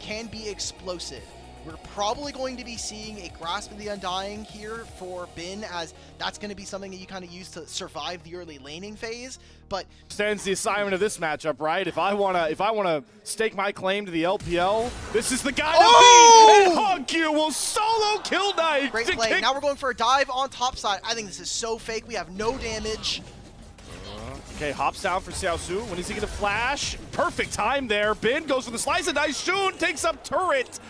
can be explosive. We're probably going to be seeing a Grasp of the Undying here for Bin, as that's going to be something that you kind of use to survive the early laning phase. But stands the assignment of this matchup, right? If I wanna stake my claim to the LPL, this is the guy to beat. And Onivia will solo kill Knight. Great play. Now we're going for a dive on top side. I think this is so fake. We have no damage. Okay, hops down for Xiaosu. When is he gonna flash? Perfect time there. Bin goes for the slice, and nice Shun takes up turret.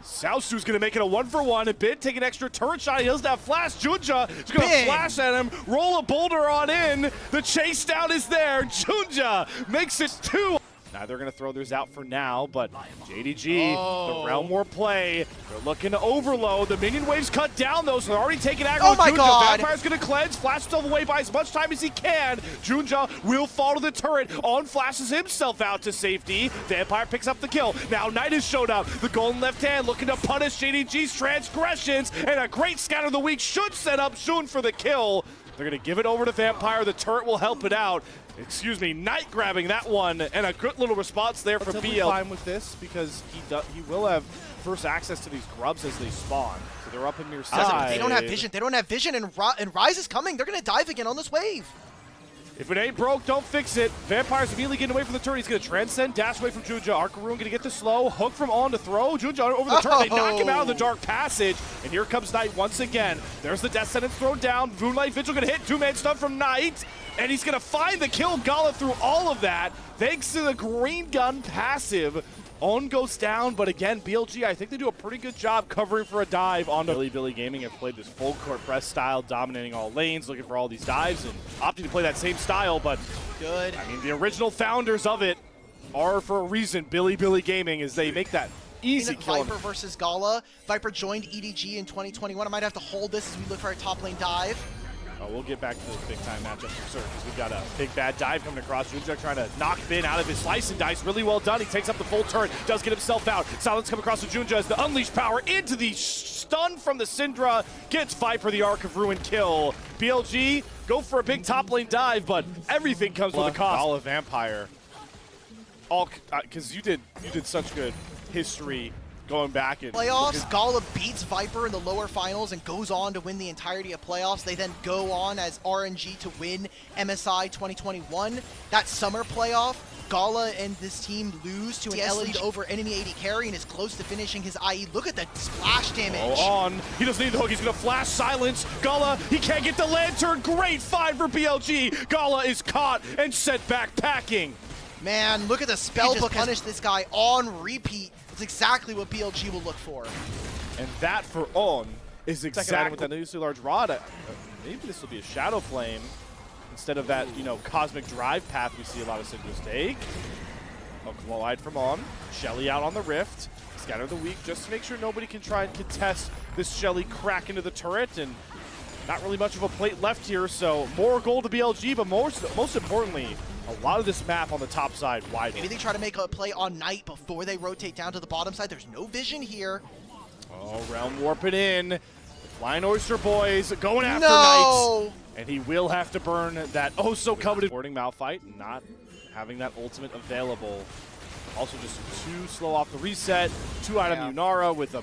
Xiaosu's gonna make it a 1-for-1, and Bin take an extra turret shot. He doesn't have flash. Junja is gonna flash at him, roll a boulder on in. The chase down is there. Junja makes it 2. Now they're gonna throw theirs out for now, but JDG, the realm war play, they're looking to overload. The minion waves cut down though, so they're already taking aggro. Oh my god! Vampire's gonna cleanse, flash himself away by as much time as he can. Junja will fall to the turret, on flashes himself out to safety. Vampire picks up the kill. Now Knight has showed up. The golden left hand looking to punish JDG's transgressions, and a great scatter of the week should set up Shun for the kill. They're gonna give it over to Vampire. The turret will help it out. Excuse me, Knight grabbing that one, and a good little response there from BL. Fine with this because he will have first access to these grubs as they spawn, so they're up in near side. They don't have vision. They don't have vision, and Rise is coming. They're gonna dive again on this wave. If it ain't broke, don't fix it. Vampire's immediately getting away from the turret. He's gonna transcend, dash away from Junja. Arcaroon gonna get the slow, hook from on to throw. Junja over the turret. They knock him out of the dark passage, and here comes Knight once again. There's the death sentence thrown down. Moonlight Vigil gonna hit, 2-man stun from Knight, and he's gonna find the kill. Gala through all of that, thanks to the green gun passive. On goes down, but again, BLG, I think they do a pretty good job covering for a dive onto Bilibili Gaming. Have played this full court press style, dominating all lanes, looking for all these dives, and opting to play that same style, but good. I mean, the original founders of it are for a reason Bilibili Gaming, as they make that easy kill. Viper versus Gala. Viper joined EDG in 2021. I might have to hold this as we look for a top lane dive. Oh, we'll get back to those big-time matchups for sure, because we've got a big bad dive coming across. Junja trying to knock Bin out of his slice and dice. Really well done. He takes up the full turret, does get himself out. Silence come across to Junja as the unleashed power into the stun from the Syndra. Gets Viper the Arc of Ruin kill. BLG, go for a big top lane dive, but everything comes with a cost. All of Vampire. All, because you did such good history going back in playoffs. Gala beats Viper in the lower finals and goes on to win the entirety of playoffs. They then go on as RNG to win MSI 2021. That summer playoff, Gala and this team lose to an lead over enemy AD carry and is close to finishing his IE. Look at the splash damage. On. He doesn't need the hook. He's going to flash silence. Gala, he can't get the lantern. Great find for BLG. Gala is caught and sent back packing. Man, look at the spell book. Punish this guy on repeat. It's exactly what BLG will look for. And that for On is exactly with that new large rod. Maybe this will be a Shadow Flame instead of that, you know, cosmic drive path we see a lot of Syndras take. Hook wide from On. Shelly out on the Rift. Scatter the weak just to make sure nobody can try and contest this Shelly crack into the turret, and not really much of a plate left here, so more gold to BLG, but most importantly, a lot of this map on the top side wide. Maybe they try to make a play on Knight before they rotate down to the bottom side. There's no vision here. Oh, Realm warping in. The Flying Oyster boys going after Knight. And he will have to burn that oh-so-coveted boarding Malphite, not having that ultimate available. Also just too slow off the reset. 2-item Yunara with a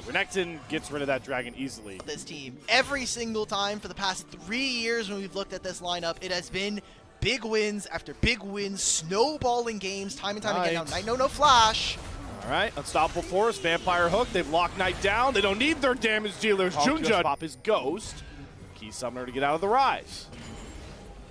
Renekton gets rid of that dragon easily. This team, every single time for the past 3 years when we've looked at this lineup, it has been big wins after big wins, snowballing games time and time again. Now, Knight, no flash. All right, Unstoppable Force, Vampire Hook. They've locked Knight down. They don't need their damage dealers. Junja pop his Ghost. Key Summoner to get out of the Rise.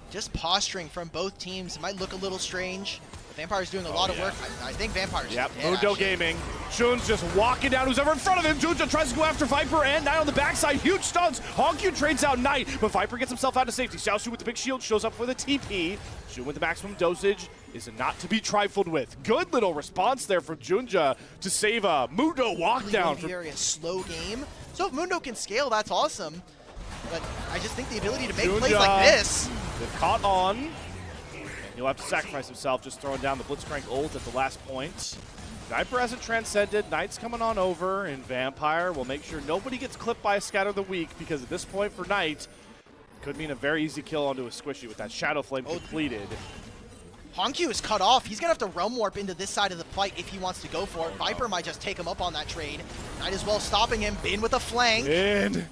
Just posturing from both teams. It might look a little strange. Vampire's doing a lot of work. I think Vampire's dead, Mundo Gaming. Shun's just walking down who's ever in front of him. Junja tries to go after Viper and Knight on the backside. Huge stuns. Honkyu trades out Knight, but Viper gets himself out of safety. Xiaosu with the big shield shows up for the TP. Shun with the maximum dosage is not to be trifled with. Good little response there from Junja to save a Mundo walk down. Very slow game. So if Mundo can scale, that's awesome. But I just think the ability to make plays like this. They've caught On. He'll have to sacrifice himself, just throwing down the Blitzcrank ult at the last point. Viper hasn't transcended. Knight's coming on over, and Vampire will make sure nobody gets clipped by a Scatter of the Weak, because at this point for Knight, could mean a very easy kill onto a Squishy with that Shadow Flame completed. Honkyu is cut off. He's going to have to realm warp into this side of the fight if he wants to go for it. Viper might just take him up on that trade. Might as well stopping him. Bin with a flank. Bin.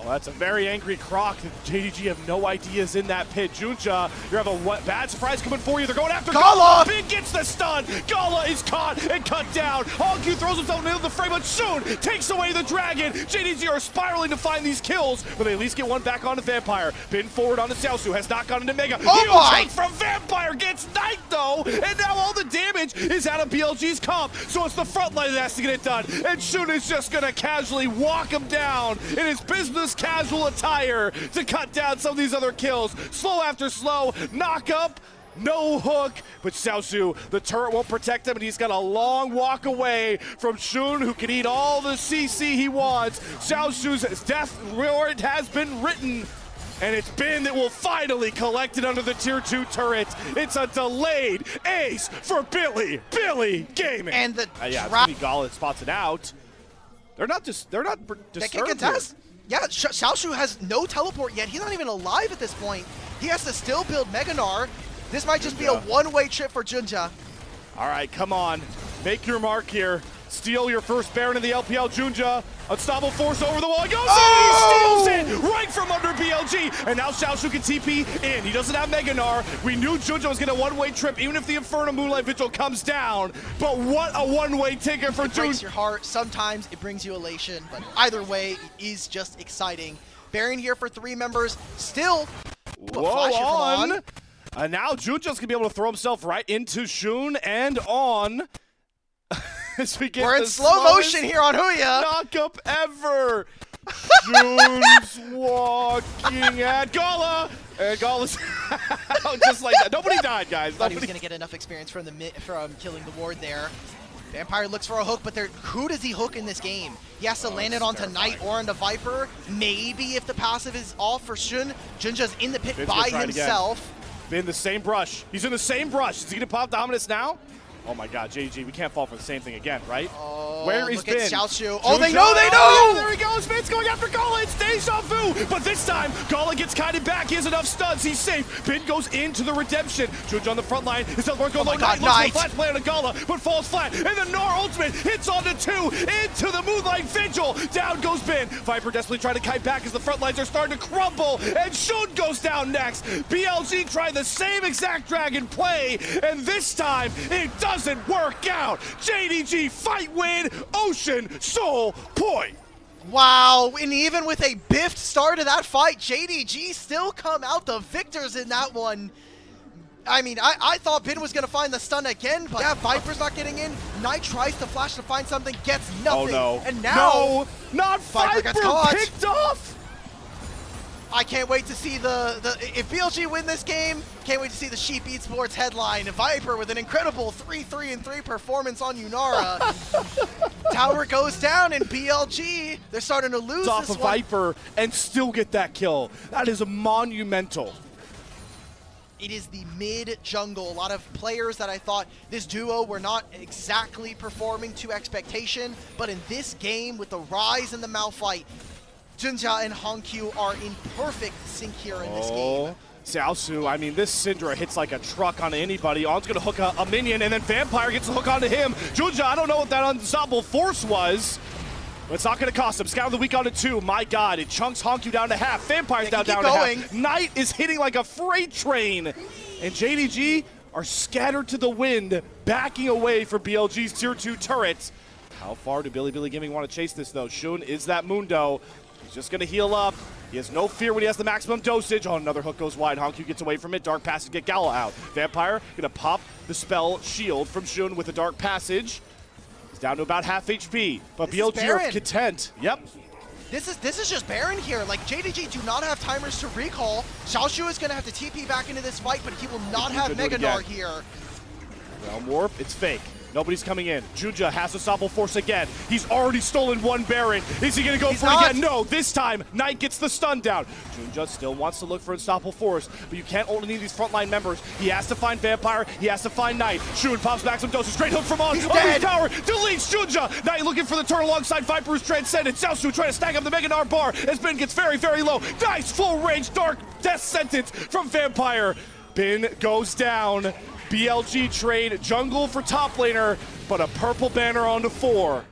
Oh, that's a very angry Croc. JDG have no ideas in that pit. Junja, you have a bad surprise coming for you. They're going after Gala! Bin gets the stun. Gala is caught and cut down. Honkyu throws himself into the frame, but soon takes away the dragon. JDG are spiraling to find these kills, but they at least get one back onto Vampire. Bin forward onto Xiaosu, has not gone into Mega. Oh my! From Vampire gets Knight though, and now all the damage is out of BLG's comp. So it's the front line that has to get it done, and Shun is just gonna casually walk him down in his business casual attire to cut down some of these other kills. Slow after slow, knock up, no hook, but Xiaosu, the turret won't protect him, and he's got a long walk away from Shun, who can eat all the CC he wants. Xiaosu's death warrant has been written, and it's Bin that will finally collect it under the tier 2 turret. It's a delayed ace for Bilibili Gaming. And the Gala spots it out. They're not disturbed. They can contest. Yeah, Xiaoshu has no teleport yet. He's not even alive at this point. He has to still build Meganar. This might just be a one-way trip for Junja. All right, come on. Make your mark here. Steal your first Baron in the LPL, Junja. Unstoppable force over the wall. He goes in, he steals it right from under BLG. And now Xiaoshu can TP in. He doesn't have Meganar. We knew Junja was getting a one-way trip, even if the Inferno Moonlight Vigil comes down. But what a one-way ticket for Junja. It breaks your heart. Sometimes it brings you elation, but either way, it is just exciting. Baron here for 3 members. Still, on. And now Junja's going to be able to throw himself right into Shun and on. We're in slow motion here on Huya. Knock up ever. Shun's walking at Gala. And Gala's just like that. Nobody died, guys. Thought he was going to get enough experience from killing the ward there. Vampire looks for a hook, but who does he hook in this game? He has to land it onto Knight or onto Viper. Maybe if the passive is off for Shun, Junja's in the pit by himself. Bin the same brush. He's in the same brush. Is he going to pop Dominus now? Oh my god, JDG, we can't fall for the same thing again, right? Oh, where is Bin? Xiaoshu. Oh, they know! Oh, there he goes. Bin's going after Gala. It's deja vu. But this time, Gala gets kited back. He has enough stuns. He's safe. Bin goes into the redemption. Junja on the front line. His teleport goes low. Knight looks for a flash play on Gala, but falls flat. And the Gnar ultimate hits onto 2 into the Moonlight Vigil. Down goes Bin. Viper desperately trying to kite back as the front lines are starting to crumble. And Shun goes down next. BLG tried the same exact dragon play, and this time it doesn't work out. JDG fight win, Ocean Soul point. Wow, and even with a biffed start of that fight, JDG still come out the victors in that one. I mean, I thought Bin was going to find the stun again, but yeah, Viper's not getting in. Knight tries to flash to find something, gets nothing. Oh no. And now, not Viper gets caught. Picked off. I can't wait to see if BLG win this game, can't wait to see the Sheep Esports headline. Viper with an incredible 3-3-3 performance on Yunara. Tower goes down and BLG, they're starting to lose off this of one. Viper and still get that kill. That is monumental. It is the mid-jungle. A lot of players that I thought this duo were not exactly performing to expectation, but in this game with the Rise and the Malphite, Junja and Honkyu are in perfect sync here in this game. Xiaosu, I mean, this Syndra hits like a truck onto anybody. On's going to hook a minion, and then Vampire gets a hook onto him. Junja, I don't know what that unstoppable force was, but it's not going to cost him. Scout of the week onto 2. My god, it chunks Honkyu down to half. Vampire's down to half. Knight is hitting like a freight train, and JDG are scattered to the wind, backing away from BLG's tier 2 turrets. How far do Bilibili Gaming want to chase this, though? Shun is that Mundo. He's just going to heal up. He has no fear when he has the maximum dosage. Oh, another hook goes wide. Honkyu gets away from it. Dark Passage get Gala out. Vampire going to pop the spell shield from Shun with the Dark Passage. He's down to about half HP. But BLG are content. Yep. This is just Baron here. Like, JDG do not have timers to recall. Xiaoshu is going to have to TP back into this fight, but he will not have Meganar here. Realm Warp, it's fake. Nobody's coming in. Junja has unstoppable force again. He's already stolen 1 Baron. Is he going to go for it again? No, this time, Knight gets the stun down. Junja still wants to look for unstoppable force, but you can't only need these frontline members. He has to find Vampire. He has to find Knight. Shun pops back some doses. Straight hook from On. He's dead. Tower deletes Junja. Knight looking for the turn alongside Viper who's transcended. Xiaosu trying to stack up the Meganar bar as Bin gets very, very low. Nice full range Dark Death Sentence from Vampire. Bin goes down. BLG trade jungle for top laner, but a purple banner onto 4.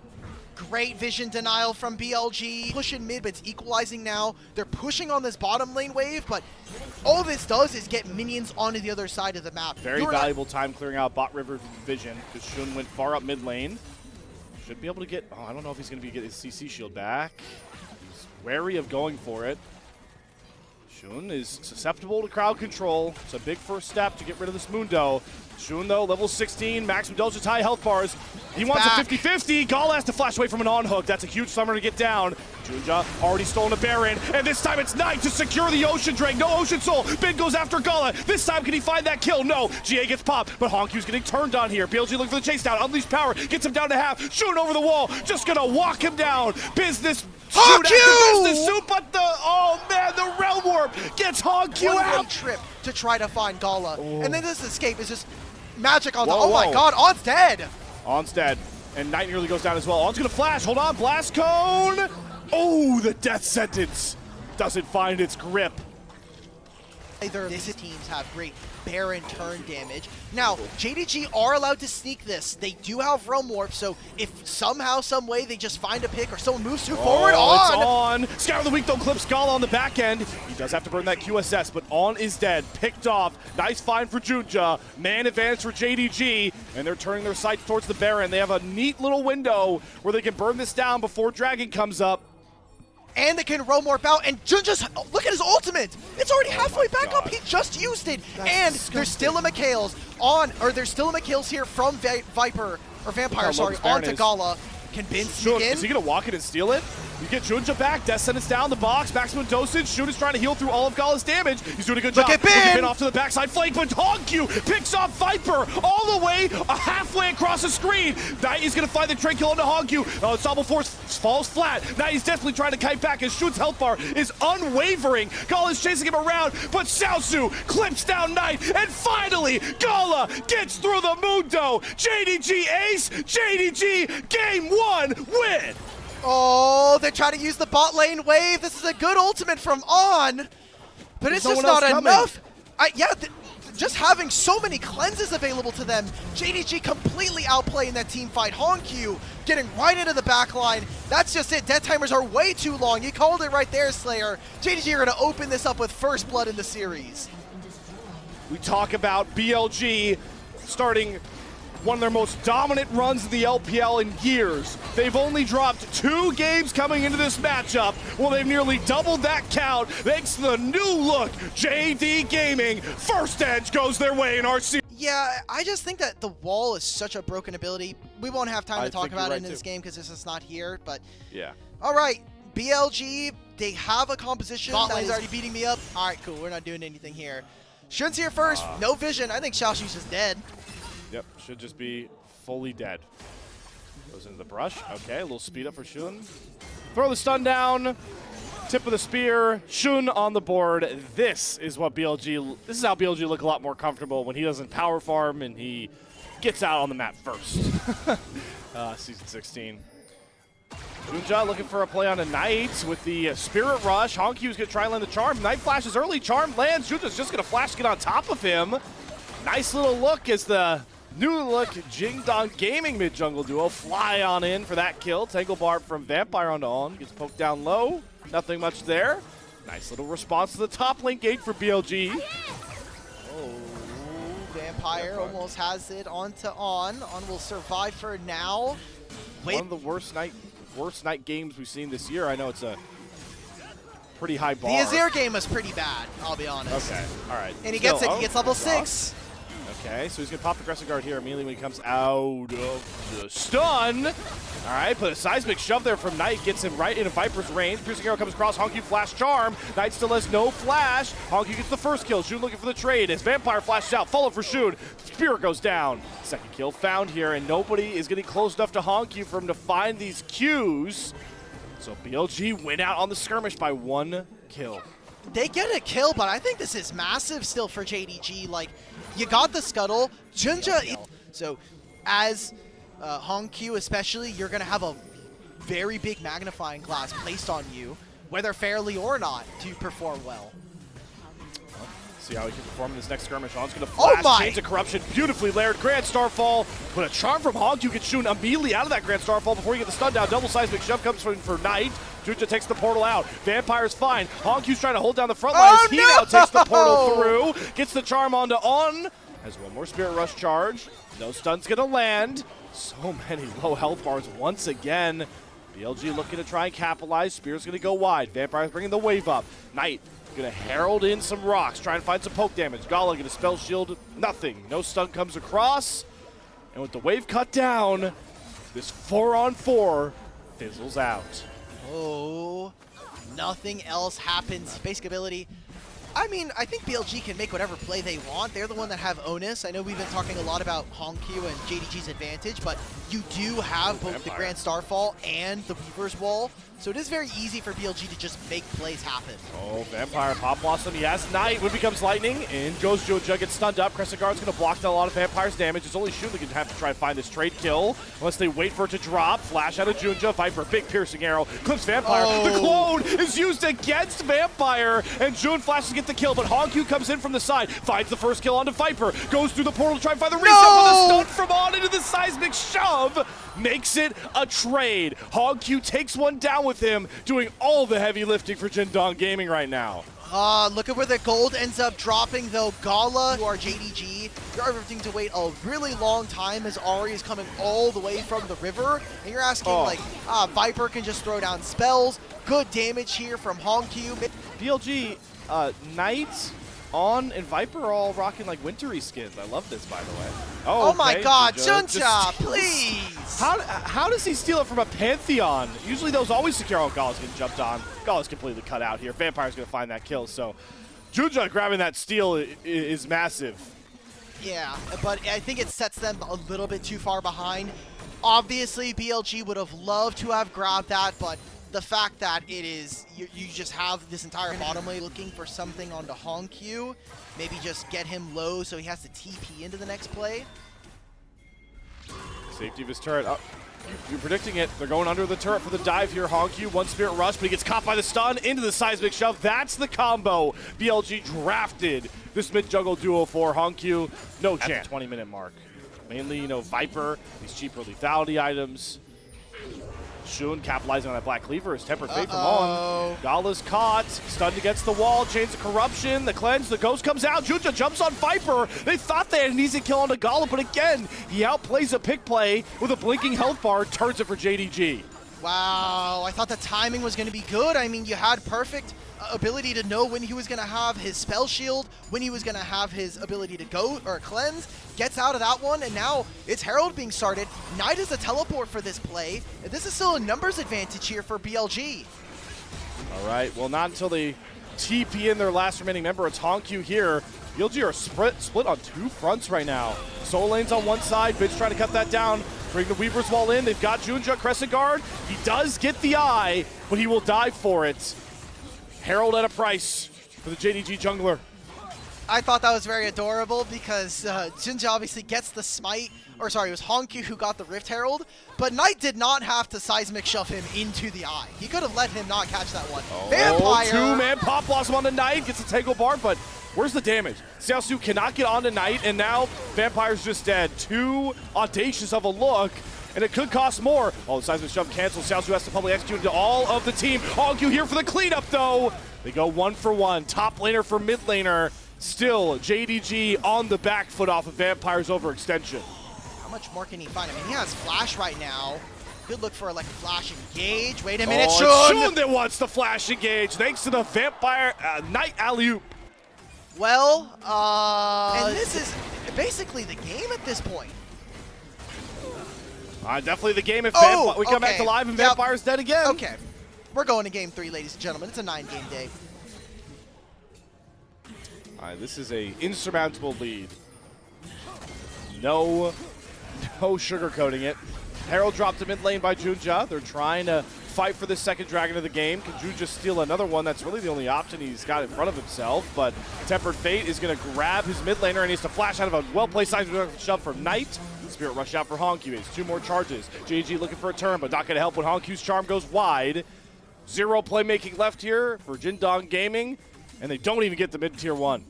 Great vision denial from BLG. Pushing mid, but it's equalizing now. They're pushing on this bottom lane wave, but all this does is get minions onto the other side of the map. Very valuable time clearing out bot river vision because Shun went far up mid lane. Should be able to get, oh, I don't know if he's going to get his CC shield back. He's wary of going for it. Shun is susceptible to crowd control. It's a big first step to get rid of this Mundo. Shun, though, level 16, max indulgence, high health bars. He wants a 50-50. Gala has to flash away from an on-hook. That's a huge summoner to get down. Junja already stolen a Baron, and this time it's Knight to secure the Ocean Drake. No Ocean Soul. Bid goes after Gala. This time, can he find that kill? No. GA gets popped, but Honkyu's getting turned on here. BLG looking for the chase down. Unleashed power. Gets him down to half. Shooting over the wall. Just gonna walk him down. Business. Business suit, but oh man, the Realm Warp gets Honky out. One trip to try to find Gala. And then this escape is just magic on the, oh my god, On's dead. On's dead, and Knight nearly goes down as well. On's gonna flash, hold on, Blast Cone. Oh, the death sentence doesn't find its grip. Either these teams have great Baron turn damage. Now, JDG are allowed to sneak this. They do have Realm Warp, so if somehow, some way they just find a pick or someone moves too forward, On! Scour of the Week though clips Gala on the back end. He does have to burn that QSS, but On is dead. Picked off. Nice find for Junja. Man advantage for JDG, and they're turning their sights towards the Baron. They have a neat little window where they can burn this down before Dragon comes up. And they can Realm Warp out, and Junja's, look at his ultimate! It's already halfway back up, he just used it! That's and disgusting. there's still a there's still a McHale's here from Viper, or Vampire, sorry, onto Gala. Can Bin sneak in? Is he gonna walk in and steal it? You get Junja back, death sentence down the box, maximum dosage. Shun is trying to heal through all of Gala's damage. He's doing a good job. Look at Bin! Off to the backside flank, but Honku picks off Viper all the way halfway across the screen. Knight is gonna find the trade kill into Honku. Ensemble Force falls flat. Knight is definitely trying to kite back as Shun's health bar is unwavering. Gala is chasing him around, but Xiaosu clips down Knight, and finally Gala gets through the Mundo. JDG ace, JDG game 1 win. Oh, they're trying to use the bot lane wave. This is a good ultimate from On, but it's just not enough. Just having so many cleanses available to them. JDG completely outplaying that team fight. Honku getting right into the back line. That's just it. Death timers are way too long. You called it right there, Slayer. JDG are going to open this up with first blood in the series. We talk about BLG starting one of their most dominant runs in the LPL in years. They've only dropped 2 games coming into this matchup. Well, they've nearly doubled that count thanks to the new look JD Gaming. First edge goes their way in our series. Yeah, I just think that the wall is such a broken ability. We won't have time to talk about it in this game because this is not here, but yeah. All right, BLG, they have a composition. Botlane's already beating me up. All right, cool, we're not doing anything here. Shun's here first, no vision. I think Xiaoshu's just dead. Yep, should just be fully dead. Goes into the brush. Okay, a little speed up for Shun. Throw the stun down. Tip of the spear. Shun on the board. This is how BLG look a lot more comfortable when he doesn't power farm and he gets out on the map first. Season 16. Junja looking for a play on a Knight with the Spirit Rush. Honkyu's going to try and land the Charm. Knight flashes early. Charm lands. Junja's just going to flash to get on top of him. Nice little look as the new look Jingdong Gaming mid-jungle duo fly on in for that kill. Tangle Barb from Vampire onto On. Gets poked down low. Nothing much there. Nice little response to the top lane gate for BLG. Oh, Vampire almost has it onto On. On will survive for now. One of the worst night games we've seen this year. I know it's a pretty high bar. The Azir game was pretty bad, I'll be honest. Okay, all right. And he gets it. He gets level 6. Okay, so he's going to pop Aggressive Guard here immediately when he comes out of the stun. All right, but a seismic shove there from Knight gets him right into Viper's range. Piercing Arrow comes across, Honku flash charm. Knight still has no flash. Honku gets the first kill. Shun looking for the trade as Vampire flashes out. Follow for Shun. Spirit goes down. Second kill found here, and nobody is getting close enough to Honku for him to find these Qs. So BLG win out on the skirmish by 1 kill. They get a kill, but I think this is massive still for JDG. Like, you got the scuttle. Junja, so as Honku especially, you're going to have a very big magnifying glass placed on you, whether fairly or not, to perform well. See how he can perform in this next skirmish. On's going to flash, Chains of Corruption, beautifully layered. Grand Starfall, but a charm from Hongq gets Shun immediately out of that Grand Starfall before you get the stun down. Double seismic shove comes for Knight. Juja takes the portal out. Vampire's fine. Hongq's trying to hold down the front line as he now takes the portal through. Gets the charm onto On. Has one more Spirit Rush charge. No stun's going to land. So many low health bars once again. BLG looking to try and capitalize. Spear's going to go wide. Vampire's bringing the wave up. Knight going to herald in some rocks, try and find some poke damage. Gala going to spell shield, nothing. No stun comes across. And with the wave cut down, this 4-on-4 fizzles out. Oh, nothing else happens. Basic ability. I mean, I think BLG can make whatever play they want. They're the one that have onus. I know we've been talking a lot about Hongq and JDG's advantage, but you do have both the Grand Starfall and the Weaver's Wall. So it is very easy for BLG to just make plays happen. Oh, Vampire Pop Blossom. He has Knight. When becomes Lightning, in goes Juja, gets stunned up. Crescent Guard's going to block down a lot of Vampire's damage. It's only Shun that can have to try and find this trade kill unless they wait for it to drop. Flash out of Junja. Viper, big piercing arrow. Clips Vampire. Oh. The clone is used against Vampire, and June flashes to get the kill, but Hongq comes in from the side, finds the first kill onto Viper, goes through the portal to try and find the reset with a stun from On into the seismic shove. Makes it a trade. Hongq takes one down with him, doing all the heavy lifting for JDG Gaming right now. Look at where the gold ends up dropping, though. Gala, who are JDG, you're having to wait a really long time as Ahri is coming all the way from the river. And you're asking, Viper can just throw down spells. Good damage here from Hongq. BLG, Knight, On, and Viper are all rocking like wintry skins. I love this, by the way. Oh my god, Junja, please! How does he steal it from a Pantheon? Usually those always secure. Oh, Gala's getting jumped on. Gala's completely cut out here. Vampire's going to find that kill, so Junja grabbing that steal is massive. Yeah, but I think it sets them a little bit too far behind. Obviously, BLG would have loved to have grabbed that, but the fact that it is, you just have this entire bottom lane looking for something onto Hongq, maybe just get him low so he has to TP into the next play. Safety of his turret. Oh, you're predicting it. They're going under the turret for the dive here. Hongq, one Spirit Rush, but he gets caught by the stun into the seismic shove. That's the combo. BLG drafted this mid-jungle duo for Hongq. No chance. At the 20-minute mark. Mainly, Viper, these cheaper lethality items. Shun capitalizing on that Black Cleaver. His Tempered Fate from On. Gala's caught. Stunned against the wall. Chains of Corruption. The cleanse. The ghost comes out. Juja jumps on Viper. They thought they had an easy kill onto Gala, but again, he outplays a pick play with a blinking health bar. Turns it for JDG. Wow, I thought the timing was going to be good. I mean, you had perfect ability to know when he was going to have his spell shield, when he was going to have his ability to go or cleanse. Gets out of that one, and now it's Herald being started. Knight is a teleport for this play. And this is still a numbers advantage here for BLG. All right, well, not until they TP in their last remaining member. It's Hongq here. BLG are split on two fronts right now. Soul Lane's on one side. Bitch trying to cut that down. Bring the Weaver's Wall in. They've got Junja, Crescent Guard. He does get the eye, but he will die for it. Herald at a price for the JDG jungler. I thought that was very adorable because Junja obviously gets the smite, or sorry, it was Hongq who got the Rift Herald, but Knight did not have to seismic shove him into the eye. He could have let him not catch that one. Oh, Vampire! Two-man Pop Blossom on the Knight, gets a Tangle Bar, but where's the damage? Xiaosu cannot get on the Knight, and now Vampire's just dead. Too audacious of a look, and it could cost more. Oh, the seismic shove cancels. Xiaosu has to publicly execute to all of the team. Hongq here for the cleanup, though. They go 1-for-1. Top laner for mid laner. Still, JDG on the back foot off of Vampire's overextension. How much more can he find? I mean, he has Flash right now. Could look for like a Flash engage. Wait a minute, Shun that wants the Flash engage thanks to the Vampire Knight alley-oop. Well, and this is basically the game at this point. Definitely the game if we come back to live and Vampire's dead again. Okay, we're going to game 3, ladies and gentlemen. It's a 9-game day. All right, this is a insurmountable lead. No sugarcoating it. Herald dropped to mid lane by Junja. They're trying to fight for the second dragon of the game. Can Junja steal another one? That's really the only option he's got in front of himself. But Tempered Fate is going to grab his mid laner, and he has to flash out of a well-placed seismic shove from Knight. Spirit Rush out for Hongq. He has 2 more charges. JG looking for a turn, but not going to help when Hongq's charm goes wide. 0 playmaking left here for JDG Gaming, and they don't even get the mid-tier 1.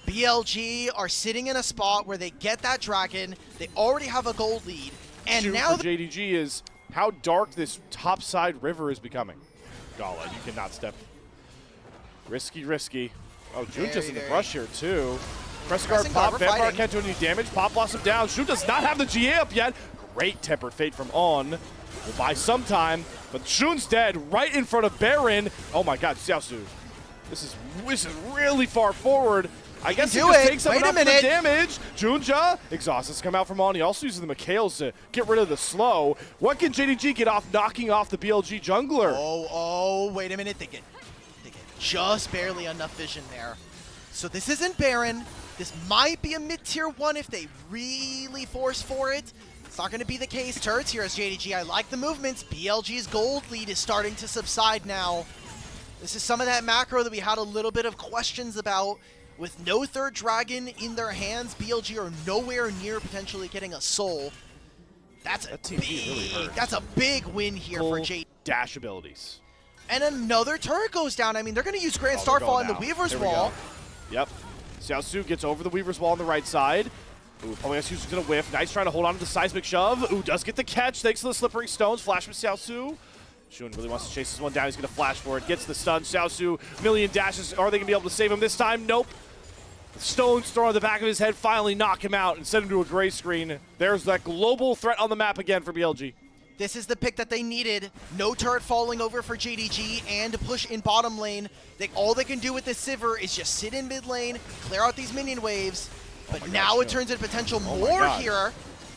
BLG are sitting in a spot where they get that dragon. They already have a gold lead. And now for JDG is how dark this topside river is becoming. Gala, you cannot step. Risky, risky. Oh, Junja's in the brush here too. Press guard pop, Vampire can't do any damage. Pop blossom down. Jun does not have the GA up yet. Great tempered fate from On. Will buy some time, but Jun's dead right in front of Baron. Oh my god, Xiaosu. This is really far forward. I guess he just takes up enough of the damage. Junja, exhaust has come out from On. He also uses the Mikhails to get rid of the slow. What can JDG get off knocking off the BLG jungler? Oh, wait a minute. They get just barely enough vision there. So this isn't Baron. This might be a mid-tier 1 if they really force for it. It's not going to be the case. Turrets here as JDG. I like the movements. BLG's gold lead is starting to subside now. This is some of that macro that we had a little bit of questions about. With no third dragon in their hands, BLG are nowhere near potentially getting a soul. That's a big win here for JDG. Dash abilities. And another turret goes down. I mean, they're going to use Grand Starfall in the Weaver's Wall. Yep. Xiaosu gets over the Weaver's Wall on the right side. Ooh, Xiaosu's going to whiff. Nice trying to hold on to the seismic shove. Ooh, does get the catch thanks to the slippery stones. Flash with Xiaosu. Shun really wants to chase this one down. He's going to flash for it. Gets the stun. Xiaosu, million dashes. Are they going to be able to save him this time? Nope. The stones thrown on the back of his head finally knock him out and send him to a gray screen. There's that global threat on the map again for BLG. This is the pick that they needed. No turret falling over for JDG and push in bottom lane. All they can do with this Sivir is just sit in mid lane, clear out these minion waves. But now it turns into potential more here.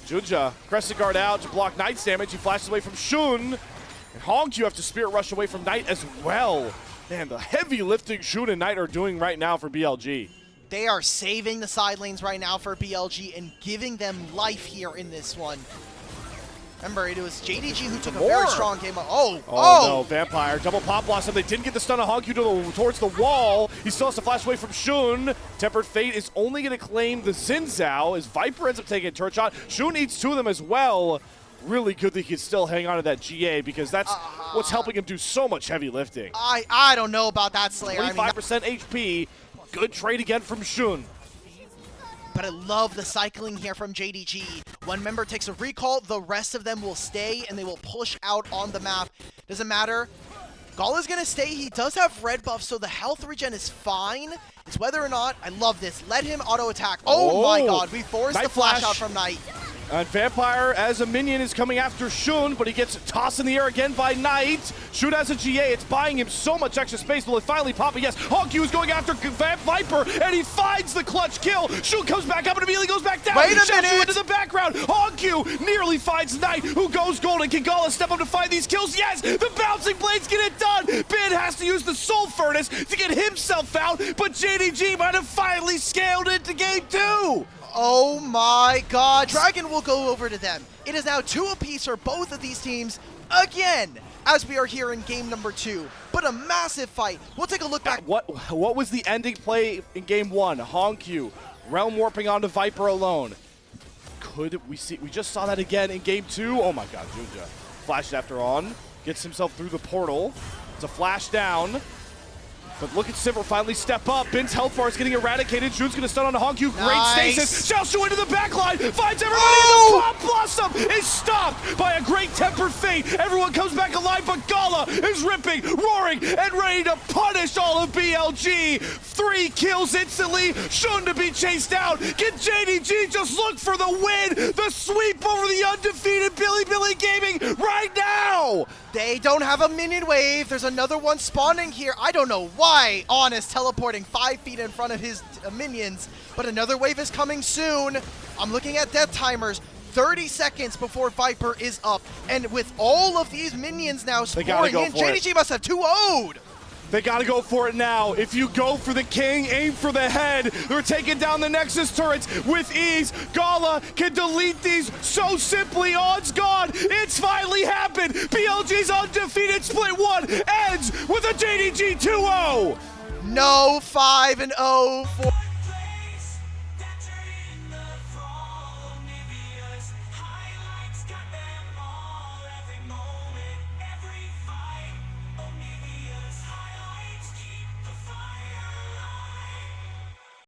Junja, Crescent Guard out to block Knight's damage. He flashes away from Shun. And Honk, you have to Spirit Rush away from Knight as well. Man, the heavy lifting Shun and Knight are doing right now for BLG. They are saving the side lanes right now for BLG and giving them life here in this one. Remember, it was JDG who took a very strong game. Oh, no, Vampire. Double Pop Blossom. They didn't get the stun of Honku towards the wall. He still has to flash away from Shun. Tempered Fate is only going to claim the Xin Zhao as Viper ends up taking a turret shot. Shun needs 2 of them as well. Really good that he can still hang on to that GA because that's what's helping him do so much heavy lifting. I don't know about that, Slayer. 25% HP. Good trade again from Shun. But I love the cycling here from JDG. One member takes a recall, the rest of them will stay, and they will push out on the map. Doesn't matter. Gala's going to stay. He does have red buff, so the health regen is fine. It's whether or not, I love this. Let him auto-attack. Oh my god, we forced the flash out from Knight. And Vampire, as a minion, is coming after Shun, but he gets tossed in the air again by Knight. Shun has a GA. It's buying him so much extra space. Will it finally pop it? Yes. Honku is going after Viper, and he finds the clutch kill. Shun comes back up and immediately goes back down. Wait a minute! Into the background. Honku nearly finds Knight, who goes golden. Can Gala step up to find these kills? Yes! The bouncing blades get it done. Bin has to use the Soul Furnace to get himself out, but JDG might have finally scaled into game 2. Oh my god, Dragon will go over to them. It is now 2 apiece for both of these teams again as we are here in game number 2. But a massive fight. We'll take a look back. What was the ending play in game 1? Honku, realm warping onto Viper alone. Could we see? We just saw that again in game 2. Oh my god, Junja. Flashes after On, gets himself through the portal. It's a flash down. But look at Sivir finally step up. Bin's health bar is getting eradicated. Jun's going to stun on Honku. Great stasis. Xiaosu into the backline. Finds everybody. The Pop Blossom is stopped by a great tempered fate. Everyone comes back alive, but Gala is ripping, roaring, and ready to punish all of BLG. 3 kills instantly. Shun to be chased out. Can JDG just look for the win? The sweep over the undefeated Bilibili Gaming right now. They don't have a minion wave. There's another one spawning here. I don't know why On is teleporting 5 feet in front of his minions, but another wave is coming soon. I'm looking at death timers. 30 seconds before Viper is up. And with all of these minions now pouring in, JDG must have 2-0'd. They gotta go for it now. If you go for the king, aim for the head. They're taking down the Nexus turrets with ease. Gala can delete these so simply. Odds gone. It's finally happened. BLG's undefeated split 1 ends with a JDG 2-0. No 5-0 for